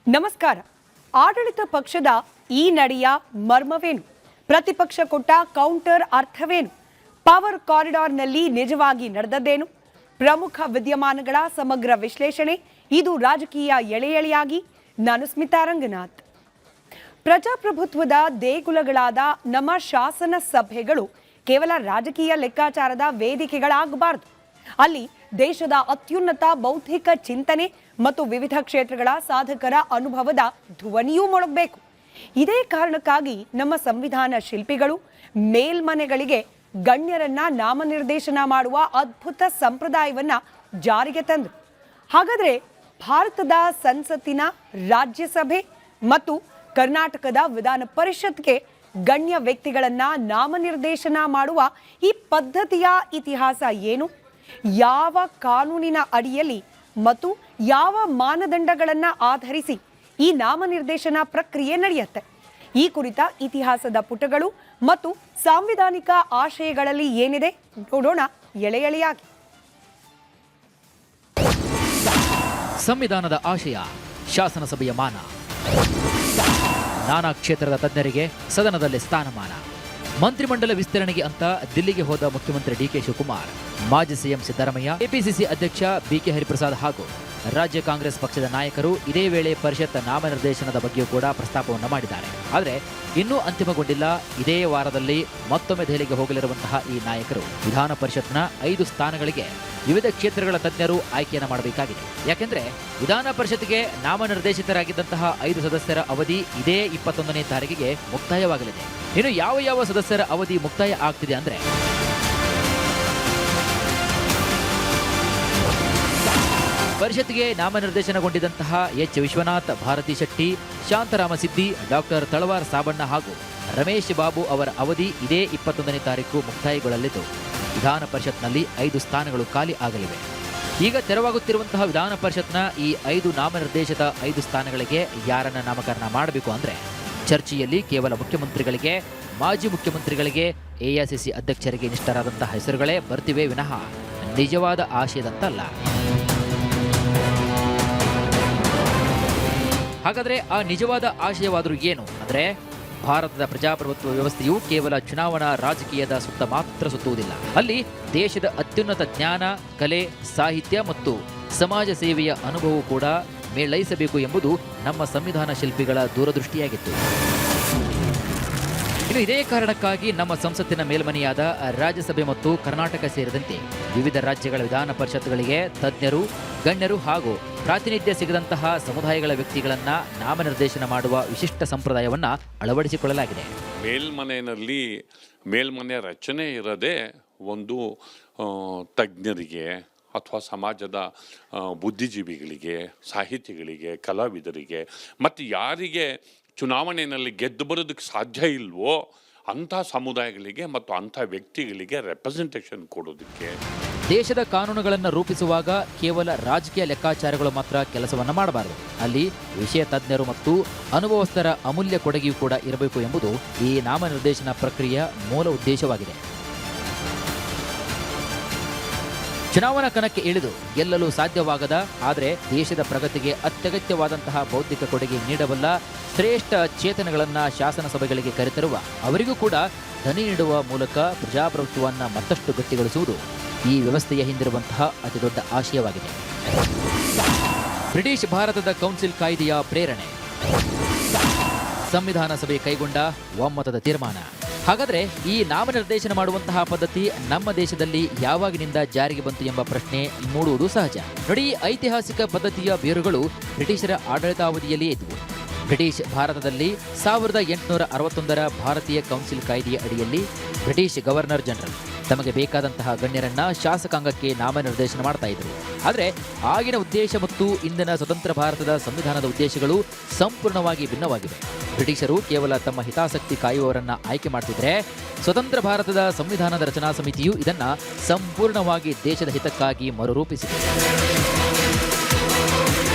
ನಮಸ್ಕಾರ. ಆಡಳಿತ ಪಕ್ಷದ ಈ ನಡೆಯ ಮರ್ಮವೇನು? ಪ್ರತಿಪಕ್ಷ ಕೊಟ್ಟ ಕೌಂಟರ್ ಅರ್ಥವೇನು? ಪವರ್ ಕಾರಿಡಾರ್ನಲ್ಲಿ ನಿಜವಾಗಿ ನಡೆದದ್ದೇನು? ಪ್ರಮುಖ ವಿದ್ಯಮಾನಗಳ ಸಮಗ್ರ ವಿಶ್ಲೇಷಣೆ. ಇದು ರಾಜಕೀಯ ಎಳೆಯಾಗಿ. ನಾನು ಸ್ಮಿತಾ ರಂಗನಾಥ್. ಪ್ರಜಾಪ್ರಭುತ್ವದ ದೇಗುಲಗಳಾದ ನಮ್ಮ ಶಾಸನ ಸಭೆಗಳು ಕೇವಲ ರಾಜಕೀಯ ಲೆಕ್ಕಾಚಾರದ ವೇದಿಕೆಗಳಾಗಬಾರದು. ಅಲ್ಲಿ ದೇಶದ ಅತ್ಯುನ್ನತ ಬೌದ್ಧಿಕ ಚಿಂತನೆ ಮತ್ತು ವಿವಿಧ ಕ್ಷೇತ್ರಗಳ ಸಾಧಕರ ಅನುಭವದ ಧ್ವನಿಯೂ ಮೊಳಗಬೇಕು. ಇದೇ ಕಾರಣಕ್ಕಾಗಿ ನಮ್ಮ ಸಂವಿಧಾನ ಶಿಲ್ಪಿಗಳು ಮೇಲ್ಮನೆಗಳಿಗೆ ಗಣ್ಯರನ್ನ ನಾಮನಿರ್ದೇಶನ ಮಾಡುವ ಅದ್ಭುತ ಸಂಪ್ರದಾಯವನ್ನ ಜಾರಿಗೆ ತಂದರು. ಹಾಗಾದ್ರೆ ಭಾರತದ ಸಂಸತ್ತಿನ ರಾಜ್ಯಸಭೆ ಮತ್ತು ಕರ್ನಾಟಕದ ವಿಧಾನ ಪರಿಷತ್ಗೆ ಗಣ್ಯ ವ್ಯಕ್ತಿಗಳನ್ನ ನಾಮನಿರ್ದೇಶನ ಮಾಡುವ ಈ ಪದ್ಧತಿಯ ಇತಿಹಾಸ ಏನು? ಯಾವ ಕಾನೂನಿನ ಅಡಿಯಲ್ಲಿ ಮತ್ತು ಯಾವ ಮಾನದಂಡಗಳನ್ನು ಆಧರಿಸಿ ಈ ನಾಮನಿರ್ದೇಶನ ಪ್ರಕ್ರಿಯೆ ನಡೆಯುತ್ತೆ? ಈ ಕುರಿತ ಇತಿಹಾಸದ ಪುಟಗಳು ಮತ್ತು ಸಾಂವಿಧಾನಿಕ ಆಶಯಗಳಲ್ಲಿ ಏನಿದೆ ನೋಡೋಣ ಎಳೆಯಾಗಿ. ಸಂವಿಧಾನದ ಆಶಯ, ಶಾಸನ ಸಭೆಯ ಮಾನ, ನಾನಾ ಕ್ಷೇತ್ರದ ತಜ್ಞರಿಗೆ ಸದನದಲ್ಲಿ ಸ್ಥಾನಮಾನ. ಮಂತ್ರಿಮಂಡಲ ವಿಸ್ತರಣೆಗೆ ಅಂತ ದಿಲ್ಲಿಗೆ ಹೋದ ಮುಖ್ಯಮಂತ್ರಿ ಡಿಕೆ ಶಿವಕುಮಾರ್, ಮಾಜಿ ಸಿಎಂ ಸಿದ್ದರಾಮಯ್ಯ, ಕೆಪಿಸಿಸಿ ಅಧ್ಯಕ್ಷ ಬಿಕೆ ಹರಿಪ್ರಸಾದ್ ಹಾಗೂ ರಾಜ್ಯ ಕಾಂಗ್ರೆಸ್ ಪಕ್ಷದ ನಾಯಕರು ಇದೇ ವೇಳೆ ಪರಿಷತ್ ನಾಮನಿರ್ದೇಶನದ ಬಗ್ಗೆಯೂ ಕೂಡ ಪ್ರಸ್ತಾಪವನ್ನು ಮಾಡಿದ್ದಾರೆ. ಆದರೆ ಇನ್ನೂ ಅಂತಿಮಗೊಂಡಿಲ್ಲ. ಇದೇ ವಾರದಲ್ಲಿ ಮತ್ತೊಮ್ಮೆ ದೆಹಲಿಗೆ ಹೋಗಲಿರುವಂತಹ ಈ ನಾಯಕರು ವಿಧಾನ ಪರಿಷತ್ನ 5 ಸ್ಥಾನಗಳಿಗೆ ವಿವಿಧ ಕ್ಷೇತ್ರಗಳ ತಜ್ಞರು ಆಯ್ಕೆಯನ್ನು ಮಾಡಬೇಕಾಗಿದೆ. ಯಾಕೆಂದ್ರೆ ವಿಧಾನ ಪರಿಷತ್ಗೆ ನಾಮನಿರ್ದೇಶಿತರಾಗಿದ್ದಂತಹ 5 ಸದಸ್ಯರ ಅವಧಿ ಇದೇ 21ನೇ ತಾರೀಕಿಗೆ ಮುಕ್ತಾಯವಾಗಲಿದೆ. ಇನ್ನು ಯಾವ ಸದಸ್ಯರ ಅವಧಿ ಮುಕ್ತಾಯ ಆಗ್ತಿದೆ ಅಂದ್ರೆ ಪರಿಷತ್ಗೆ ನಾಮನಿರ್ದೇಶನಗೊಂಡಿದ್ದಂತಹ ಎಚ್ ವಿಶ್ವನಾಥ್, ಭಾರತಿ ಶೆಟ್ಟಿ, ಶಾಂತರಾಮ ಸಿದ್ದಿ, ಡಾಕ್ಟರ್ ತಳವಾರ್ ಸಾಬಣ್ಣ ಹಾಗೂ ರಮೇಶ್ ಬಾಬು ಅವರ ಅವಧಿ ಇದೇ 21ನೇ ತಾರೀಕು ಮುಕ್ತಾಯಗೊಳ್ಳಲಿದ್ದು ವಿಧಾನ ಪರಿಷತ್ನಲ್ಲಿ 5 ಸ್ಥಾನಗಳು ಖಾಲಿ ಆಗಲಿವೆ. ಈಗ ತೆರವಾಗುತ್ತಿರುವಂತಹ ವಿಧಾನ ಪರಿಷತ್ನ ಈ 5 ನಾಮನಿರ್ದೇಶಿತ 5 ಸ್ಥಾನಗಳಿಗೆ ಯಾರನ್ನ ನಾಮಕರಣ ಮಾಡಬೇಕು ಅಂದ್ರೆ ಚರ್ಚೆಯಲ್ಲಿ ಕೇವಲ ಮುಖ್ಯಮಂತ್ರಿಗಳಿಗೆ, ಮಾಜಿ ಮುಖ್ಯಮಂತ್ರಿಗಳಿಗೆ, ಎಐಸಿಸಿ ಅಧ್ಯಕ್ಷರಿಗೆ ನಿಷ್ಠರಾದಂತಹ ಹೆಸರುಗಳೇ ಬರ್ತಿವೆ ವಿನಃ ನಿಜವಾದ ಆಶಯದಂತಲ್ಲ. ಹಾಗಾದ್ರೆ ಆ ನಿಜವಾದ ಆಶಯವಾದರೂ ಏನು ಅಂದ್ರೆ, ಭಾರತದ ಪ್ರಜಾಪ್ರಭುತ್ವ ವ್ಯವಸ್ಥೆಯು ಕೇವಲ ಚುನಾವಣಾ ರಾಜಕೀಯದ ಸುತ್ತ ಮಾತ್ರ ಸುತ್ತುವುದಿಲ್ಲ. ಅಲ್ಲಿ ದೇಶದ ಅತ್ಯುನ್ನತ ಜ್ಞಾನ, ಕಲೆ, ಸಾಹಿತ್ಯ ಮತ್ತು ಸಮಾಜ ಸೇವೆಯ ಅನುಭವವೂ ಕೂಡ ಮೇಳೈಸಬೇಕು ಎಂಬುದು ನಮ್ಮ ಸಂವಿಧಾನ ಶಿಲ್ಪಿಗಳ ದೂರದೃಷ್ಟಿಯಾಗಿತ್ತು. ಇನ್ನು ಇದೇ ಕಾರಣಕ್ಕಾಗಿ ನಮ್ಮ ಸಂಸತ್ತಿನ ಮೇಲ್ಮನೆಯಾದ ರಾಜ್ಯಸಭೆ ಮತ್ತು ಕರ್ನಾಟಕ ಸೇರಿದಂತೆ ವಿವಿಧ ರಾಜ್ಯಗಳ ವಿಧಾನ ಪರಿಷತ್ಗಳಿಗೆ ತಜ್ಞರು, ಗಣ್ಯರು ಹಾಗೂ ಪ್ರಾತಿನಿಧ್ಯ ಸಿಗದಂತಹ ಸಮುದಾಯಗಳ ವ್ಯಕ್ತಿಗಳನ್ನ ನಾಮನಿರ್ದೇಶನ ಮಾಡುವ ವಿಶಿಷ್ಟ ಸಂಪ್ರದಾಯವನ್ನ ಅಳವಡಿಸಿಕೊಳ್ಳಲಾಗಿದೆ. ಮೇಲ್ಮನೆ ರಚನೆ ಇರದೆ ಒಂದು ತಜ್ಞರಿಗೆ ಅಥವಾ ಸಮಾಜದ ಬುದ್ಧಿಜೀವಿಗಳಿಗೆ, ಸಾಹಿತಿಗಳಿಗೆ, ಕಲಾವಿದರಿಗೆ ಮತ್ತು ಯಾರಿಗೆ ಚುನಾವಣೆಯಲ್ಲಿ ಗೆದ್ದು ಬರೋದಕ್ಕೆ ಸಾಧ್ಯ ಇಲ್ವೋ ಅಂಥ ಸಮುದಾಯಗಳಿಗೆ ಮತ್ತು ಅಂಥ ವ್ಯಕ್ತಿಗಳಿಗೆ ರೆಪ್ರೆಸೆಂಟೇಷನ್ ಕೊಡೋದಕ್ಕೆ. ದೇಶದ ಕಾನೂನುಗಳನ್ನು ರೂಪಿಸುವಾಗ ಕೇವಲ ರಾಜಕೀಯ ಲೆಕ್ಕಾಚಾರಗಳು ಮಾತ್ರ ಕೆಲಸವನ್ನು ಮಾಡಬಾರದು. ಅಲ್ಲಿ ವಿಷಯ ತಜ್ಞರು ಮತ್ತು ಅನುಭವಸ್ಥರ ಅಮೂಲ್ಯ ಕೊಡುಗೆಯೂ ಕೂಡ ಇರಬೇಕು ಎಂಬುದು ಈ ನಾಮನಿರ್ದೇಶನ ಪ್ರಕ್ರಿಯೆಯ ಮೂಲ ಉದ್ದೇಶವಾಗಿದೆ. ಚುನಾವಣಾ ಕಣಕ್ಕೆ ಇಳಿದು ಗೆಲ್ಲಲು ಸಾಧ್ಯವಾಗದ ಆದರೆ ದೇಶದ ಪ್ರಗತಿಗೆ ಅತ್ಯಗತ್ಯವಾದಂತಹ ಬೌದ್ಧಿಕ ಕೊಡುಗೆ ನೀಡಬಲ್ಲ ಶ್ರೇಷ್ಠ ಚೇತನಗಳನ್ನು ಶಾಸನ ಸಭೆಗಳಿಗೆ ಕರೆತರುವ ಅವರಿಗೂ ಕೂಡ ಧ್ವನಿ ನೀಡುವ ಮೂಲಕ ಪ್ರಜಾಪ್ರಭುತ್ವವನ್ನು ಮತ್ತಷ್ಟು ಗಟ್ಟಿಗೊಳಿಸುವುದು ಈ ವ್ಯವಸ್ಥೆಯ ಹಿಂದಿರುವಂತಹ ಅತಿದೊಡ್ಡ ಆಶಯವಾಗಿದೆ. ಬ್ರಿಟಿಷ್ ಭಾರತದ ಕೌನ್ಸಿಲ್ ಕಾಯ್ದೆಯ ಪ್ರೇರಣೆ, ಸಂವಿಧಾನ ಸಭೆ ಕೈಗೊಂಡ ಒಮ್ಮತದ ತೀರ್ಮಾನ. ಹಾಗಾದ್ರೆ ಈ ನಾಮನಿರ್ದೇಶನ ಮಾಡುವಂತಹ ಪದ್ಧತಿ ನಮ್ಮ ದೇಶದಲ್ಲಿ ಯಾವಾಗಿನಿಂದ ಜಾರಿಗೆ ಬಂತು ಎಂಬ ಪ್ರಶ್ನೆ ಮೂಡುವುದು ಸಹಜ. ನೋಡಿ, ಐತಿಹಾಸಿಕ ಪದ್ಧತಿಯ ಬೇರುಗಳು ಬ್ರಿಟಿಷರ ಆಡಳಿತಾವಧಿಯಲ್ಲಿಯೇ ಇದ್ದವು. ಬ್ರಿಟಿಷ್ ಭಾರತದಲ್ಲಿ 1861ರ ಭಾರತೀಯ ಕೌನ್ಸಿಲ್ ಕಾಯ್ದೆಯ ಅಡಿಯಲ್ಲಿ ಬ್ರಿಟಿಷ್ ಗವರ್ನರ್ ಜನರಲ್ ತಮಗೆ ಬೇಕಾದಂತಹ ಗಣ್ಯರನ್ನ ಶಾಸಕಾಂಗಕ್ಕೆ ನಾಮನಿರ್ದೇಶನ ಮಾಡ್ತಾ ಇದ್ರು. ಆದರೆ ಆಗಿನ ಉದ್ದೇಶ ಮತ್ತು ಇಂದಿನ ಸ್ವತಂತ್ರ ಭಾರತದ ಸಂವಿಧಾನದ ಉದ್ದೇಶಗಳು ಸಂಪೂರ್ಣವಾಗಿ ಭಿನ್ನವಾಗಿವೆ. ಬ್ರಿಟಿಷರು ಕೇವಲ ತಮ್ಮ ಹಿತಾಸಕ್ತಿ ಕಾಯುವವರನ್ನ ಆಯ್ಕೆ ಮಾಡ್ತಿದ್ರೆ, ಸ್ವತಂತ್ರ ಭಾರತದ ಸಂವಿಧಾನದ ರಚನಾ ಸಮಿತಿಯು ಇದನ್ನ ಸಂಪೂರ್ಣವಾಗಿ ದೇಶದ ಹಿತಕ್ಕಾಗಿ ಮರುರೂಪಿಸಿದೆ.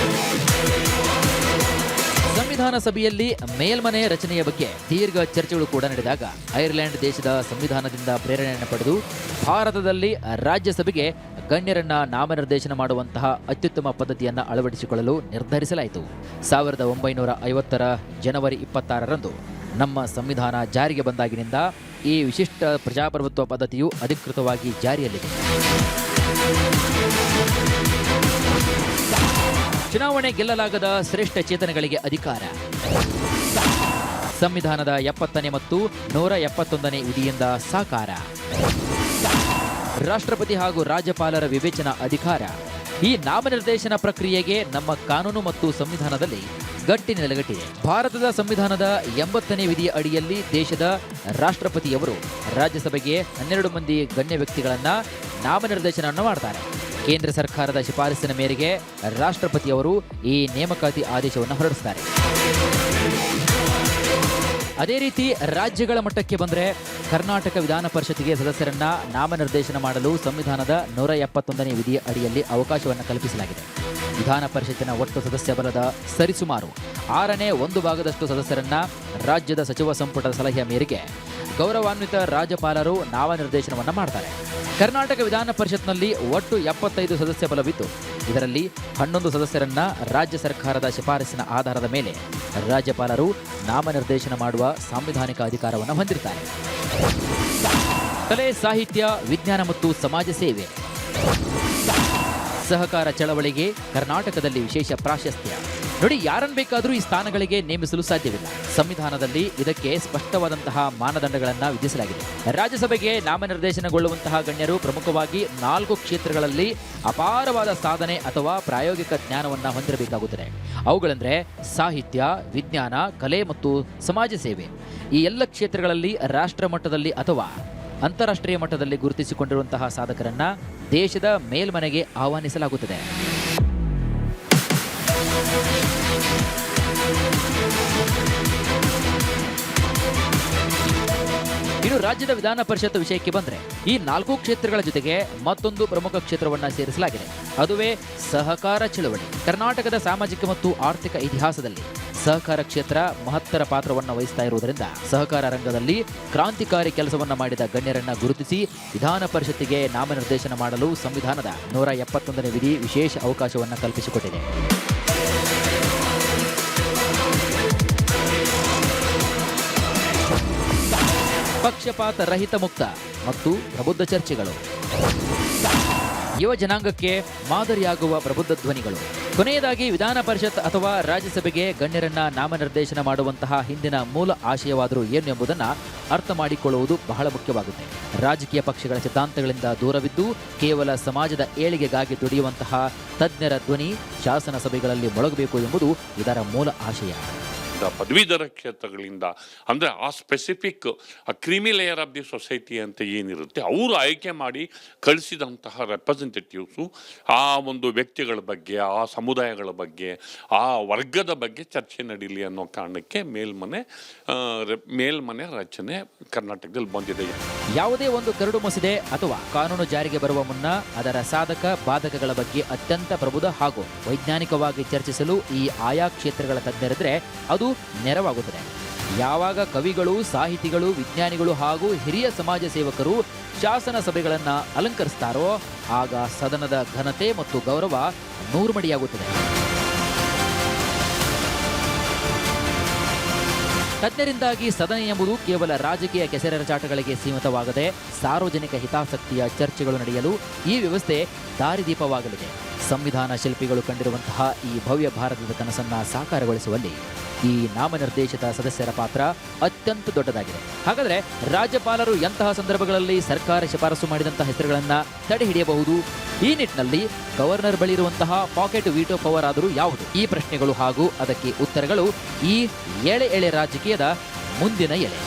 ಸಂವಿಧಾನ ಸಭೆಯಲ್ಲಿ ಮೇಲ್ಮನೆ ರಚನೆಯ ಬಗ್ಗೆ ದೀರ್ಘ ಚರ್ಚೆಗಳು ಕೂಡ ನಡೆದಾಗ ಐರ್ಲೆಂಡ್ ದೇಶದ ಸಂವಿಧಾನದಿಂದ ಪ್ರೇರಣೆಯನ್ನು ಪಡೆದು ಭಾರತದಲ್ಲಿ ರಾಜ್ಯಸಭೆಗೆ ಗಣ್ಯರನ್ನ ನಾಮನಿರ್ದೇಶನ ಮಾಡುವಂತಹ ಅತ್ಯುತ್ತಮ ಪದ್ಧತಿಯನ್ನು ಅಳವಡಿಸಿಕೊಳ್ಳಲು ನಿರ್ಧರಿಸಲಾಯಿತು. 1950ರ ಜನವರಿ 26ರಂದು ನಮ್ಮ ಸಂವಿಧಾನ ಜಾರಿಗೆ ಬಂದಾಗಿನಿಂದ ಈ ವಿಶಿಷ್ಟ ಪ್ರಜಾಪ್ರಭುತ್ವ ಪದ್ಧತಿಯು ಅಧಿಕೃತವಾಗಿ ಜಾರಿಯಲ್ಲಿದೆ. ಚುನಾವಣೆ ಗೆಲ್ಲಲಾಗದ ಶ್ರೇಷ್ಠ ಚೇತನಗಳಿಗೆ ಅಧಿಕಾರ. ಸಂವಿಧಾನದ 70ನೇ ಮತ್ತು 171ನೇ ವಿಧಿಯಿಂದ ಸಾಕಾರ. ರಾಷ್ಟ್ರಪತಿ ಹಾಗೂ ರಾಜ್ಯಪಾಲರ ವಿವೇಚನಾ ಅಧಿಕಾರ. ಈ ನಾಮನಿರ್ದೇಶನ ಪ್ರಕ್ರಿಯೆಗೆ ನಮ್ಮ ಕಾನೂನು ಮತ್ತು ಸಂವಿಧಾನದಲ್ಲಿ ಗಟ್ಟಿ ನೆಲೆಗಟ್ಟಿದೆ. ಭಾರತದ ಸಂವಿಧಾನದ 80ನೇ ವಿಧಿಯ ಅಡಿಯಲ್ಲಿ ದೇಶದ ರಾಷ್ಟ್ರಪತಿಯವರು ರಾಜ್ಯಸಭೆಗೆ 12 ಮಂದಿ ಗಣ್ಯ ವ್ಯಕ್ತಿಗಳನ್ನ ನಾಮನಿರ್ದೇಶನವನ್ನು ಮಾಡ್ತಾರೆ. ಕೇಂದ್ರ ಸರ್ಕಾರದ ಶಿಫಾರಸಿನ ಮೇರೆಗೆ ರಾಷ್ಟ್ರಪತಿಯವರು ಈ ನೇಮಕಾತಿ ಆದೇಶವನ್ನು ಹೊರಡಿಸ್ತಾರೆ. ಅದೇ ರೀತಿ ರಾಜ್ಯಗಳ ಮಟ್ಟಕ್ಕೆ ಬಂದರೆ ಕರ್ನಾಟಕ ವಿಧಾನ ಪರಿಷತ್ತಿಗೆ ಸದಸ್ಯರನ್ನ ನಾಮನಿರ್ದೇಶನ ಮಾಡಲು ಸಂವಿಧಾನದ 171ನೇ ವಿಧಿಯ ಅಡಿಯಲ್ಲಿ ಅವಕಾಶವನ್ನು ಕಲ್ಪಿಸಲಾಗಿದೆ. ವಿಧಾನ ಪರಿಷತ್ತಿನ ಒಟ್ಟು ಸದಸ್ಯ ಬಲದ ಸರಿಸುಮಾರು 6ನೇ 1/ಭಾಗದಷ್ಟು ಸದಸ್ಯರನ್ನ ರಾಜ್ಯದ ಸಚಿವ ಸಂಪುಟದ ಸಲಹೆಯ ಮೇರೆಗೆ ಗೌರವಾನ್ವಿತ ರಾಜ್ಯಪಾಲರು ನಾಮನಿರ್ದೇಶನವನ್ನು ಮಾಡ್ತಾರೆ. ಕರ್ನಾಟಕ ವಿಧಾನ ಪರಿಷತ್ನಲ್ಲಿ ಒಟ್ಟು 75 ಸದಸ್ಯ ಬಲವಿದ್ದು ಇದರಲ್ಲಿ 11 ಸದಸ್ಯರನ್ನ ರಾಜ್ಯ ಸರ್ಕಾರದ ಶಿಫಾರಸಿನ ಆಧಾರದ ಮೇಲೆ ರಾಜ್ಯಪಾಲರು ನಾಮನಿರ್ದೇಶನ ಮಾಡುವ ಸಾಂವಿಧಾನಿಕ ಅಧಿಕಾರವನ್ನು ಹೊಂದಿರ್ತಾರೆ. ಕಲೆ, ಸಾಹಿತ್ಯ, ವಿಜ್ಞಾನ ಮತ್ತು ಸಮಾಜ ಸೇವೆ. ಸಹಕಾರ ಚಳವಳಿಗೆ ಕರ್ನಾಟಕದಲ್ಲಿ ವಿಶೇಷ ಪ್ರಾಶಸ್ತ್ಯ. ನೋಡಿ, ಯಾರನ್ನು ಬೇಕಾದರೂ ಈ ಸ್ಥಾನಗಳಿಗೆ ನೇಮಿಸಲು ಸಾಧ್ಯವಿಲ್ಲ. ಸಂವಿಧಾನದಲ್ಲಿ ಇದಕ್ಕೆ ಸ್ಪಷ್ಟವಾದಂತಹ ಮಾನದಂಡಗಳನ್ನು ವಿಧಿಸಲಾಗಿದೆ. ರಾಜ್ಯಸಭೆಗೆ ನಾಮನಿರ್ದೇಶನಗೊಳ್ಳುವಂತಹ ಗಣ್ಯರು ಪ್ರಮುಖವಾಗಿ 4 ಕ್ಷೇತ್ರಗಳಲ್ಲಿ ಅಪಾರವಾದ ಸಾಧನೆ ಅಥವಾ ಪ್ರಾಯೋಗಿಕ ಜ್ಞಾನವನ್ನು ಹೊಂದಿರಬೇಕಾಗುತ್ತದೆ. ಅವುಗಳೆಂದರೆ ಸಾಹಿತ್ಯ, ವಿಜ್ಞಾನ, ಕಲೆ ಮತ್ತು ಸಮಾಜ ಸೇವೆ. ಈ ಎಲ್ಲ ಕ್ಷೇತ್ರಗಳಲ್ಲಿ ರಾಷ್ಟ್ರ ಮಟ್ಟದಲ್ಲಿ ಅಥವಾ ಅಂತಾರಾಷ್ಟ್ರೀಯ ಮಟ್ಟದಲ್ಲಿ ಗುರುತಿಸಿಕೊಂಡಿರುವಂತಹ ಸಾಧಕರನ್ನ ದೇಶದ ಮೇಲ್ಮನೆಗೆ ಆಹ್ವಾನಿಸಲಾಗುತ್ತದೆ. ಇನ್ನು ರಾಜ್ಯದ ವಿಧಾನ ಪರಿಷತ್ ವಿಷಯಕ್ಕೆ ಬಂದರೆ ಈ 4 ಕ್ಷೇತ್ರಗಳ ಜೊತೆಗೆ ಮತ್ತೊಂದು ಪ್ರಮುಖ ಕ್ಷೇತ್ರವನ್ನು ಸೇರಿಸಲಾಗಿದೆ. ಅದುವೇ ಸಹಕಾರ ಚಳವಳಿ. ಕರ್ನಾಟಕದ ಸಾಮಾಜಿಕ ಮತ್ತು ಆರ್ಥಿಕ ಇತಿಹಾಸದಲ್ಲಿ ಸಹಕಾರ ಕ್ಷೇತ್ರ ಮಹತ್ತರ ಪಾತ್ರವನ್ನು ವಹಿಸ್ತಾ ಇರುವುದರಿಂದ ಸಹಕಾರ ರಂಗದಲ್ಲಿ ಕ್ರಾಂತಿಕಾರಿ ಕೆಲಸವನ್ನ ಮಾಡಿದ ಗಣ್ಯರನ್ನ ಗುರುತಿಸಿ ವಿಧಾನ ಪರಿಷತ್ತಿಗೆ ನಾಮನಿರ್ದೇಶನ ಮಾಡಲು ಸಂವಿಧಾನದ 171ನೇ ವಿಧಿ ವಿಶೇಷ ಅವಕಾಶವನ್ನು ಕಲ್ಪಿಸಿಕೊಟ್ಟಿದೆ. ಪಕ್ಷಪಾತ ರಹಿತ ಮುಕ್ತ ಮತ್ತು ಪ್ರಬುದ್ಧ ಚರ್ಚೆಗಳು. ಯುವ ಜನಾಂಗಕ್ಕೆ ಮಾದರಿಯಾಗುವ ಪ್ರಬುದ್ಧ ಧ್ವನಿಗಳು. ಕೊನೆಯದಾಗಿ ವಿಧಾನ ಪರಿಷತ್ ಅಥವಾ ರಾಜ್ಯಸಭೆಗೆ ಗಣ್ಯರನ್ನ ನಾಮನಿರ್ದೇಶನ ಮಾಡುವಂತಹ ಹಿಂದಿನ ಮೂಲ ಆಶಯವಾದರೂ ಏನು ಎಂಬುದನ್ನು ಅರ್ಥ ಮಾಡಿಕೊಳ್ಳುವುದು ಬಹಳ ಮುಖ್ಯವಾಗುತ್ತೆ. ರಾಜಕೀಯ ಪಕ್ಷಗಳ ಸಿದ್ಧಾಂತಗಳಿಂದ ದೂರವಿದ್ದು ಕೇವಲ ಸಮಾಜದ ಏಳಿಗೆಗಾಗಿ ದುಡಿಯುವಂತಹ ತಜ್ಞರ ಧ್ವನಿ ಶಾಸನ ಸಭೆಗಳಲ್ಲಿ ಮೊಳಗಬೇಕು ಎಂಬುದು ಇದರ ಮೂಲ ಆಶಯ. ಪದವೀಧರ ಕ್ಷೇತ್ರಗಳಿಂದ ಅಂದರೆ ಆ specific creamy layer of the society ಅಂತ ಏನಿರುತ್ತೆ ಅವರು ಆಯ್ಕೆ ಮಾಡಿ ಕಳಿಸಿದಂತಹ ರೆಪ್ರೆಸೆಂಟೇಟಿವ್ಸು ಆ ಒಂದು ವ್ಯಕ್ತಿಗಳ ಬಗ್ಗೆ, ಆ ಸಮುದಾಯಗಳ ಬಗ್ಗೆ, ಆ ವರ್ಗದ ಬಗ್ಗೆ ಚರ್ಚೆ ನಡೀಲಿ ಅನ್ನೋ ಕಾರಣಕ್ಕೆ ಮೇಲ್ಮನೆ ರಚನೆ ಕರ್ನಾಟಕದಲ್ಲಿ ಬಂದಿದೆ. ಯಾವುದೇ ಒಂದು ಕರಡು ಮಸೂದೆ ಅಥವಾ ಕಾನೂನು ಜಾರಿಗೆ ಬರುವ ಮುನ್ನ ಅದರ ಸಾಧಕ ಬಾಧಕಗಳ ಬಗ್ಗೆ ಅತ್ಯಂತ ಪ್ರಬುದ್ಧ ಹಾಗೂ ವೈಜ್ಞಾನಿಕವಾಗಿ ಚರ್ಚಿಸಲು ಈ ಆಯಾ ಕ್ಷೇತ್ರಗಳ ತಜ್ಞರಿದ್ರೆ ಅದು ನೆರವಾಗುತ್ತದೆ. ಯಾವಾಗ ಕವಿಗಳು, ಸಾಹಿತಿಗಳು, ವಿಜ್ಞಾನಿಗಳು ಹಾಗೂ ಹಿರಿಯ ಸಮಾಜ ಸೇವಕರು ಶಾಸನ ಸಭೆಗಳನ್ನು ಅಲಂಕರಿಸ್ತಾರೋ ಆಗ ಸದನದ ಘನತೆ ಮತ್ತು ಗೌರವ ನೂರ್ಮಡಿಯಾಗುತ್ತದೆ. ತಜ್ಞರಿಂದಾಗಿ ಸದನ ಎಂಬುದು ಕೇವಲ ರಾಜಕೀಯ ಕೆಸರೆರಚಾಟಗಳಿಗೆ ಸೀಮಿತವಾಗದೆ ಸಾರ್ವಜನಿಕ ಹಿತಾಸಕ್ತಿಯ ಚರ್ಚೆಗಳು ನಡೆಯಲು ಈ ವ್ಯವಸ್ಥೆ ದಾರಿದೀಪವಾಗಲಿದೆ. ಸಂವಿಧಾನ ಶಿಲ್ಪಿಗಳು ಕಂಡಿರುವಂತಹ ಈ ಭವ್ಯ ಭಾರತದ ಕನಸನ್ನು ಸಾಕಾರಗೊಳಿಸುವಲ್ಲಿ ಈ ನಾಮನಿರ್ದೇಶಿತ ಸದಸ್ಯರ ಪಾತ್ರ ಅತ್ಯಂತ ದೊಡ್ಡದಾಗಿದೆ. ಹಾಗಾದರೆ ರಾಜ್ಯಪಾಲರು ಎಂತಹ ಸಂದರ್ಭಗಳಲ್ಲಿ ಸರ್ಕಾರ ಶಿಫಾರಸು ಮಾಡಿದಂತಹ ಹೆಸರುಗಳನ್ನು ತಡೆ ಹಿಡಿಯಬಹುದು? ಈ ನಿಟ್ಟಿನಲ್ಲಿ ಗವರ್ನರ್ ಬಳಿ ಇರುವಂತಹ ಪಾಕೆಟ್ ವೀಟೋ ಪವರ್ ಆದರೂ ಯಾವುದು? ಈ ಪ್ರಶ್ನೆಗಳು ಹಾಗೂ ಅದಕ್ಕೆ ಉತ್ತರಗಳು ಈ ಎಳೆ ರಾಜಕೀಯದ ಮುಂದಿನ ಎಲೆ.